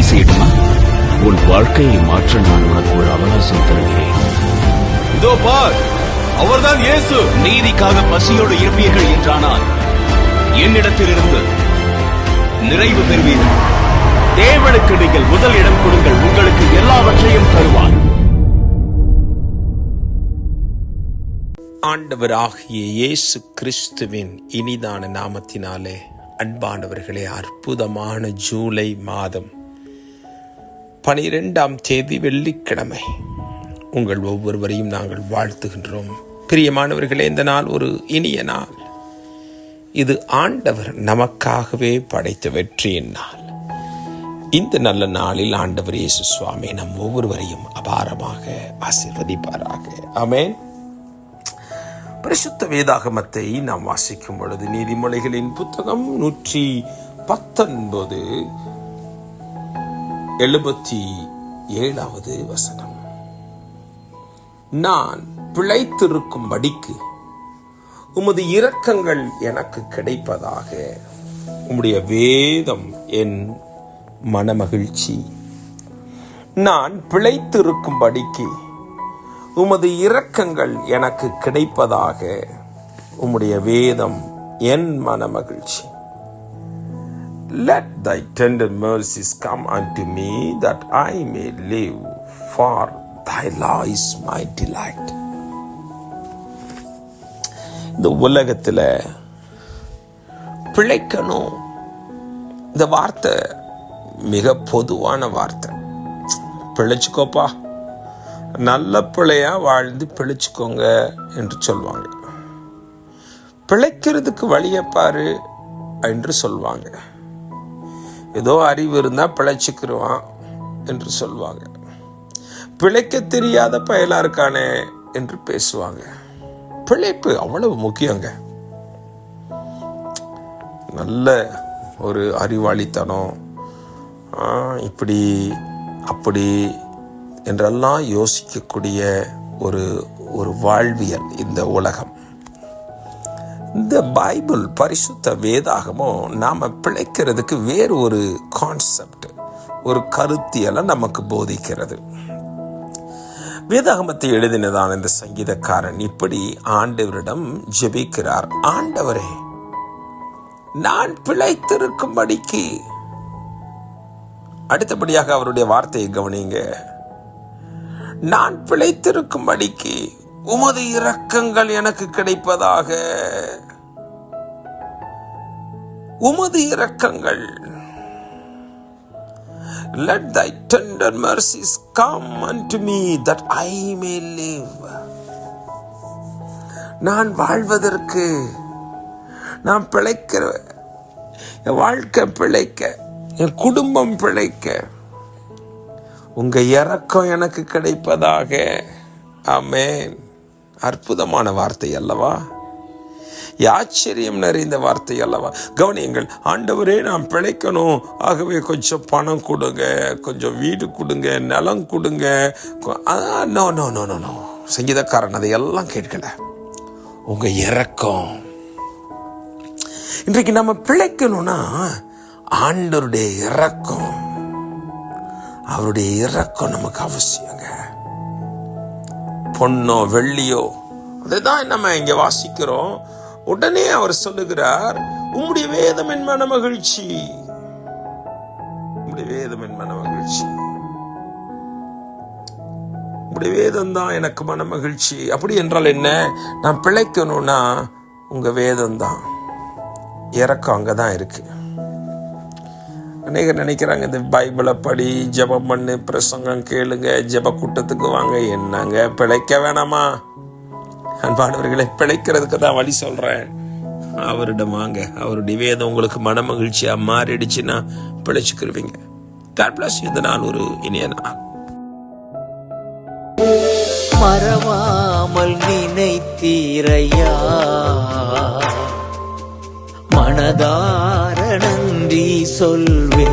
செய்யட்டுமா? உன் வாழ்க்கையை மாற்ற நான் உனக்கு ஒரு அவகாசம் தருகிறேன். இதோ பார், அவர்தான் இயேசு. நீதிக்காக பசியோடு இருப்பீர்கள் என்றானால் என்னிடத்திலிருந்து நிறைவு பெறுவீர்கள். தேவனுக்கு நீங்கள் முதல் இடம் கொடுங்கள், உங்களுக்கு எல்லாவற்றையும் தருவார். ஆண்டவராகிய இயேசு கிறிஸ்துவின் இனிதான நாமத்தினாலே அன்பானவர்களே, அற்புதமான ஜூலை மாதம் 12ஆம் தேதி வெள்ளிக்கிழமை உங்கள் ஒவ்வொருவரையும் நாங்கள் வாழ்த்துகின்றோம். பிரியமானவர்களே, இந்த நாள் ஒரு இனிய நாள். இது ஆண்டவர் நமக்காகவே படைத்த வெற்றியின் நாள். இந்த நல்ல நாளில் ஆண்டவர் இயேசு சுவாமி நம் ஒவ்வொருவரையும் அபாரமாக ஆசீர்வதிப்பாராக. ஆமென். பரிசுத்த வேதாகமத்தை நாம் வாசிக்கும் பொழுது நீதிமொழிகளின் புத்தகம் 119 77வது வசனம். நான் பிழைத்திருக்கும்படிக்கு உமது இரக்கங்கள் எனக்கு கிடைப்பதாக, உம்முடைய வேதம் என் மனமகிழ்ச்சி. நான் பிழைத்திருக்கும்படிக்கு உமது இரக்கங்கள் எனக்கு கிடைப்பதாக, உம்முடைய வேதம் என் மனமகிழ்ச்சி. Let thy tender mercies come unto me, that I may live, for thy law is my delight. இந்த உலகத்தில் பிழைக்கணும், இந்த வார்த்தை மிக பொதுவான வார்த்தை. பிழைச்சுக்கோப்பா, நல்ல பிள்ளையா வாழ்ந்து பிழைச்சுக்கோங்க என்று சொல்வாங்க. பிழைக்கிறதுக்கு வழியை பாரு என்று சொல்வாங்க. ஏதோ அறிவு இருந்தா பிழைச்சுக்கிருவான் என்று சொல்வாங்க. பிழைக்க தெரியாத பயலா இருக்கானே என்று பேசுவாங்க. பிழைப்பு அவ்வளவு முக்கியங்க. நல்ல ஒரு அறிவாளித்தனம், இப்படி அப்படி என்றெல்லாம் யோசிக்கக்கூடிய ஒரு வாழ்வியல் இந்த உலகம். இந்த பைபிள் பரிசுத்த வேதாகமும் நாம பிழைக்கிறதுக்கு வேறு ஒரு கான்செப்ட், ஒரு கருத்தியலை நமக்கு போதிக்கிறது. வேதாகமத்தை எழுதினதான இந்த சங்கீதக்காரன் இப்படி ஆண்டவரிடம் ஜெபிக்கிறார். ஆண்டவரே, நான் பிழைத்திருக்கும்படிக்கு. அடுத்தபடியாக அவருடைய வார்த்தையை கவனிங்க. நான் பிழைத்திருக்கும்படிக்கு உமது இரக்கங்கள் எனக்கு கிடைப்பதாக. உமது இரக்கங்கள். Let thy tender mercies come unto me, that I may live. நான் வாழ்வதற்கு, நான் பிழைக்கிற, என் வாழ்க்கை பிழைக்க, என் குடும்பம் பிழைக்க உங்க இரக்கம் எனக்கு கிடைப்பதாக. ஆமென். அற்புதமான வார்த்தை அல்லவா? ஆச்சரியம் நிறைந்த வார்த்தை அல்லவா? கவனியுங்கள். ஆண்டவரே, நான் பிழைக்கணும், ஆகவே கொஞ்சம் பணம் கொடுங்க, கொஞ்சம் வீடு கொடுங்க, நிலம் கொடுங்க. No no no no no சங்கீதக்காரன் அதையெல்லாம் கேட்கல. உங்க இரக்கம். இன்றைக்கு நம்ம பிழைக்கணும்னா ஆண்டவருடைய இரக்கம், அவருடைய இரக்கம் நமக்கு அவசியங்க. பொன்னோ வெள்ளியோ, அதுதான் நம்ம இங்க வாசிக்கிறோம். உடனே அவர் சொல்லுகிறார், உம்முடைய வேதம் என் மன மகிழ்ச்சி. உம்முடைய வேதம் என் மன மகிழ்ச்சி. உம்முடைய வேதம் தான் எனக்கு மன மகிழ்ச்சி. அப்படி என்றால் என்ன? நான் பிழைக்கணும்னா உங்க வேதம் தான். இரக்கம் அங்கதான் இருக்கு. அநேகர் நினைக்கிறாங்க, இந்த பைபிளை படி, ஜெபம் பண்ணு, பிரசங்கம் கேளுங்க, ஜெப கூட்டத்துக்கு வாங்க. என்னங்க பிழைக்க வேணாமா? அன்பானவர்களை, பிழைக்கிறதுக்கு தான் வழி சொல்றேன். அவரிடம் வாங்க. அவருடைய வேதம் உங்களுக்கு மன மகிழ்ச்சியா மாறிடுச்சுன்னா பிழைச்சுக்கிருவீங்க. God bless you. இந்த நாள் ஒரு இனிய நாள். மறவாமல் நினைத்தீரையா, மனதார நன்றி சொல்வே.